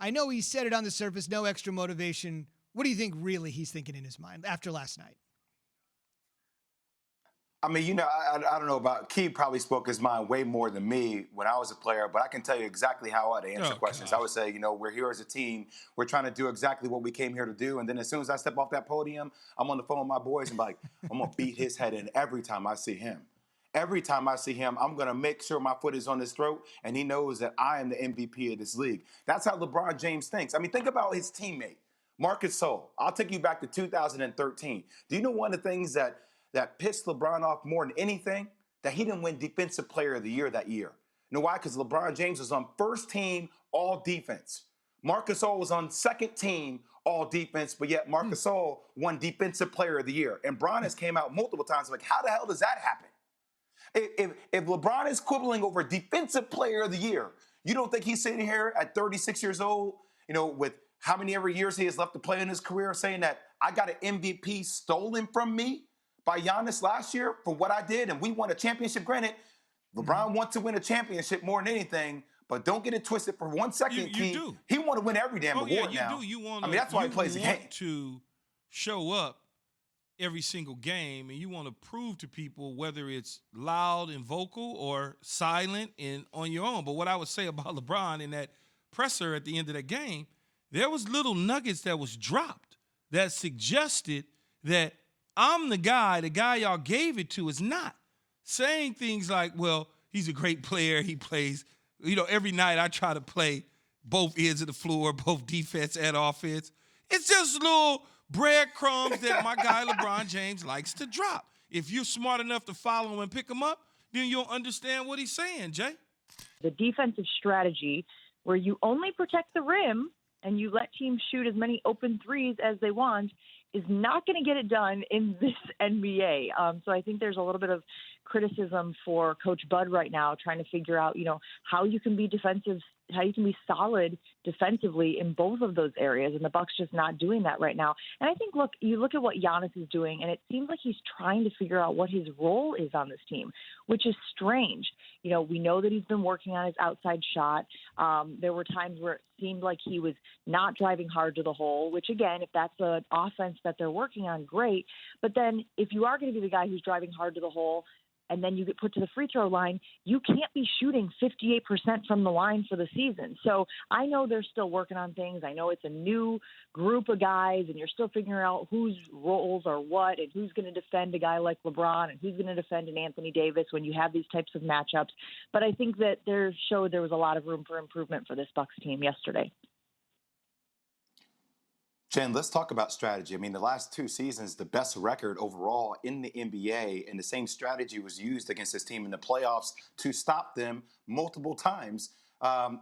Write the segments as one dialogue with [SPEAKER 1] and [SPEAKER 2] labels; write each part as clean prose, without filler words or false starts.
[SPEAKER 1] I know he said it on the surface, no extra motivation. What do you think really he's thinking in his mind after last night?
[SPEAKER 2] I mean, I don't know about Key probably spoke his mind way more than me when I was a player, but I can tell you exactly how I'd answer questions.
[SPEAKER 3] God.
[SPEAKER 2] I would say, we're here as a team. We're trying to do exactly what we came here to do. And then as soon as I step off that podium, I'm on the phone with my boys and be like, I'm going to beat his head in every time I see him. Every time I see him, I'm going to make sure my foot is on his throat, and he knows that I am the MVP of this league. That's how LeBron James thinks. I mean, think about his teammate, Marcus Gasol. I'll take you back to 2013. Do you know one of the things that pissed LeBron off more than anything? That he didn't win Defensive Player of the Year that year. You know why? Because LeBron James was on first team all defense. Marcus Gasol was on second team all defense, but yet Marcus Gasol won Defensive Player of the Year. And Bron has came out multiple times like, how the hell does that happen? If LeBron is quibbling over Defensive Player of the Year, you don't think he's sitting here at 36 years old, with how many ever years he has left to play in his career, saying that I got an MVP stolen from me by Giannis last year for what I did, and we won a championship. Granted, LeBron wants to win a championship more than anything, but don't get it twisted for 1 second, Key.
[SPEAKER 3] Do.
[SPEAKER 2] He want to win every damn award
[SPEAKER 3] you
[SPEAKER 2] now.
[SPEAKER 3] do. You want.
[SPEAKER 2] I mean, that's why he plays the game.
[SPEAKER 3] To show up every single game, and you want to prove to people whether it's loud and vocal or silent and on your own. But what I would say about LeBron in that presser at the end of that game, there was little nuggets that was dropped that suggested that I'm the guy y'all gave it to is not. Saying things like, well, he's a great player. He plays, every night I try to play both ends of the floor, both defense and offense. It's just little breadcrumbs that my guy LeBron James likes to drop. If you're smart enough to follow him and pick him up, then you'll understand what he's saying, Jay.
[SPEAKER 4] The defensive strategy where you only protect the rim and you let teams shoot as many open threes as they want is not going to get it done in this NBA. So I think there's a little bit of criticism for Coach Bud right now, trying to figure out, how you can be defensive, how you can be solid defensively in both of those areas. And the Bucks just not doing that right now. And I think, you look at what Giannis is doing, and it seems like he's trying to figure out what his role is on this team, which is strange. We know that he's been working on his outside shot. There were times where it seemed like he was not driving hard to the hole, which, again, if that's an offense that they're working on, great. But then if you are going to be the guy who's driving hard to the hole, and then you get put to the free throw line, you can't be shooting 58% from the line for the season. So I know they're still working on things. I know it's a new group of guys, and you're still figuring out whose roles are what and who's going to defend a guy like LeBron and who's going to defend an Anthony Davis when you have these types of matchups. But I think that there was a lot of room for improvement for this Bucks team yesterday.
[SPEAKER 2] Jen, let's talk about strategy. I mean, the last 2 seasons, the best record overall in the NBA, and the same strategy was used against this team in the playoffs to stop them multiple times.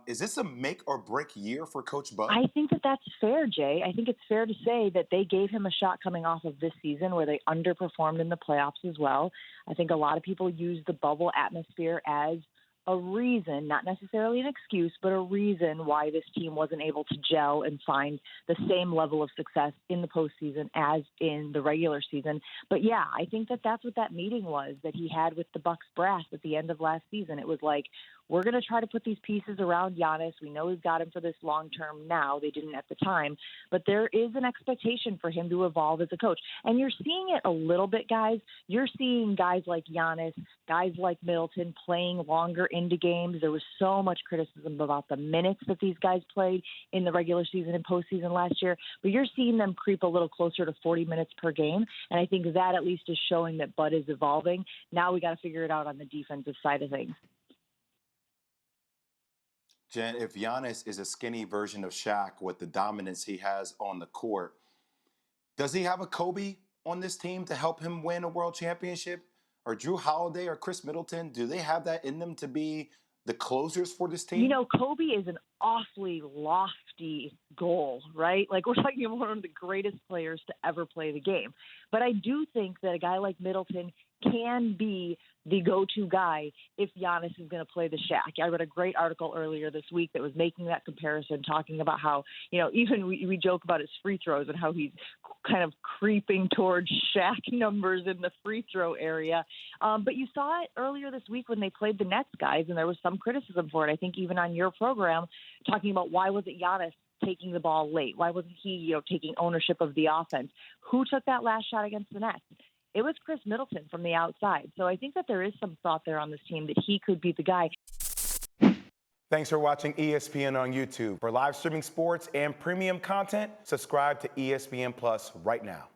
[SPEAKER 2] Is this a make or break year for Coach Bud?
[SPEAKER 4] I think that's fair, Jay. I think it's fair to say that they gave him a shot coming off of this season where they underperformed in the playoffs as well. I think a lot of people use the bubble atmosphere as a reason, not necessarily an excuse, but a reason why this team wasn't able to gel and find the same level of success in the postseason as in the regular season. But yeah, I think that's what that meeting was that he had with the Bucks brass at the end of last season. It was like, we're going to try to put these pieces around Giannis. We know we've got him for this long term now. They didn't at the time. But there is an expectation for him to evolve as a coach. And you're seeing it a little bit, guys. You're seeing guys like Giannis, guys like Middleton playing longer into games. There was so much criticism about the minutes that these guys played in the regular season and postseason last year. But you're seeing them creep a little closer to 40 minutes per game. And I think that at least is showing that Bud is evolving. Now we got to figure it out on the defensive side of things.
[SPEAKER 2] Jen, if Giannis is a skinny version of Shaq with the dominance he has on the court, does he have a Kobe on this team to help him win a world championship? Or Drew Holiday or Chris Middleton, do they have that in them to be the closers for this team?
[SPEAKER 4] Kobe is an awfully lofty goal, right? Like, we're talking about one of the greatest players to ever play the game. But I do think that a guy like Middleton can be the go-to guy if Giannis is going to play the Shaq. I read a great article earlier this week that was making that comparison, talking about how, even we joke about his free throws and how he's kind of creeping towards Shaq numbers in the free throw area. But you saw it earlier this week when they played the Nets, guys, and there was some criticism for it. I think even on your program, talking about why wasn't Giannis taking the ball late? Why wasn't he, taking ownership of the offense? Who took that last shot against the Nets? It was Chris Middleton from the outside. So I think that there is some thought there on this team that he could be the guy.
[SPEAKER 2] Thanks for watching ESPN on YouTube. For live streaming sports and premium content, subscribe to ESPN Plus right now.